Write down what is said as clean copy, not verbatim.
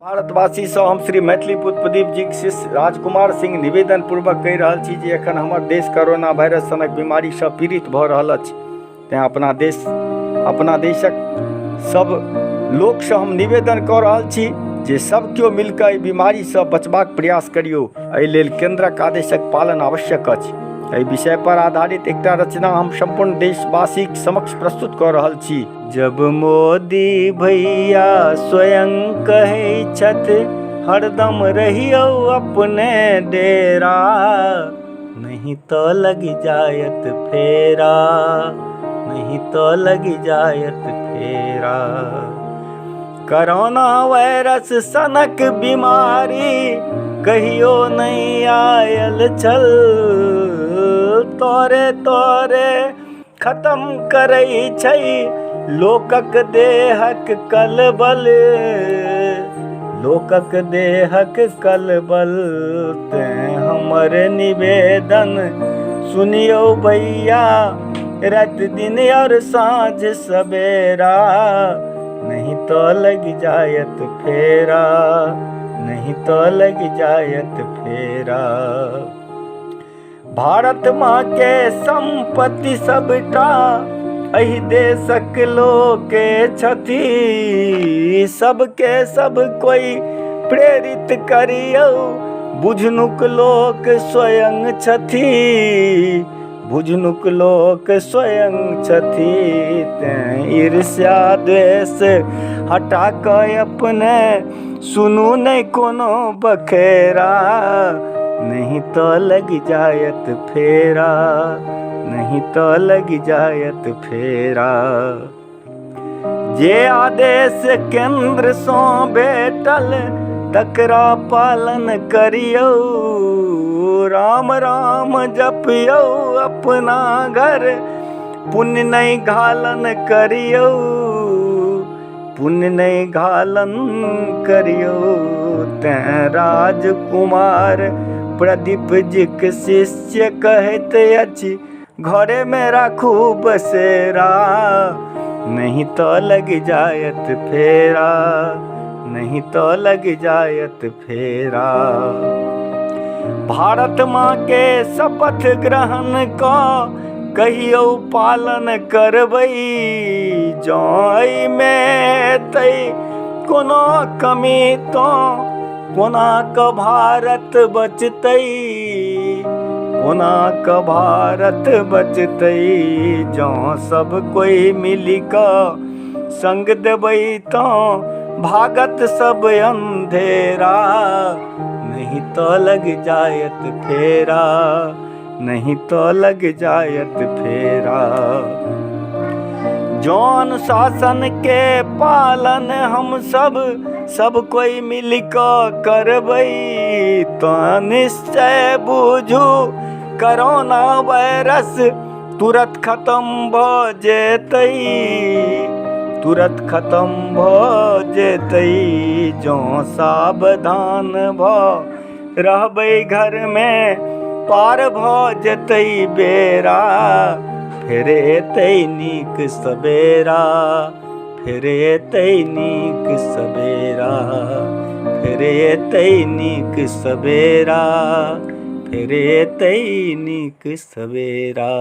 भारतवासी से हम श्री मैथिली पुत्र प्रदीप जी के शिष्य राजकुमार सिंह निवेदन पूर्वक कहि रहल छी जे एखन हमर देश कोरोना वायरस सनक बीमारी से पीड़ित भऽ रहल अछि। तेँ अपना देशक सब लोक से हम निवेदन कऽ रहल छी जे सब केओ मिलकर एहि बीमारी से बचबाक प्रयास करियौ। एहि लेल केंद्रक आदेशक पालन आवश्यक अछि। एहि विषय पर आधारित एकटा रचना हम संपूर्ण देशवासी के समक्ष प्रस्तुत कऽ रहल छी। जब मोदी भैया स्वयं कहै छथि हरदम रहियो अपने डेरा, नहीं तो लग जायत फेरा, नहीं तो लग जायत फेरा। कोरोना वायरस सनक बीमारी कहियो नहीं आयल छल, तोरे तोरे खत्म करै छै लोकक देहक कलबल, लोकक देहक कलबल। तेँ हमर निवेदन सुनियो भैया रात दिन और साँझ सवेरा, नहीं तो लग जायत फेरा, नहीं तो लग जायत फेरा। भारत माँ के संपत्ति सबटा एहि देशक लोके छथि, सबके सब कोई प्रेरित करियौ बुझनुक लोक स्वयं छथि, बुझनुक लोक स्वयं छथि। तेँ ईर्ष्या द्वेष हटा कऽ अपने सुनू नहीं कोनो बखेरा, नहीं तो लग जायत फेरा, नहीं तो लग जायत फेरा। जे आदेश केंद्र सँ भेटल तकरा पालन करियौ, राम राम जपियौ अपना घर पुण्य नहीं घालन करियौ, पुण्य नहीं घालन करियौ। तेँ राजकुमार प्रदीप जी के शिष्य कहैत अछि घरे में राखू बसेरा, नहीं तो लग जायत फेरा, नहीं तो लग जायत फेरा। भारत माँ के शपथ ग्रहण कऽ कहियो पालन करबै, जँ में तै कोनो कमी तो कोना कऽ भारत बचतै, कोना कऽ भारत बचतै। जँ सब कोई मिली कऽ संग देबै तऽ भागत सब अंधेरा, नहीं तो लग जायत फेरा, नहीं तो लग जायत फेरा। जँ अनुशासन के पालन हम सब कोई मिल कऽ करबै तऽ निश्चय बुझू कोरोना वायरस तुरत खत्म भऽ जेतै, तुरत खत्म भऽ जेतै। जँ सावधान भऽ रहबै घर में पार भऽ जेतै बेरा, फेर एतै नीक सवेरा, फेर एतै नीक सवेरा, फेर एतै नीक सवेरा, फेर एतै नीक सवेरा।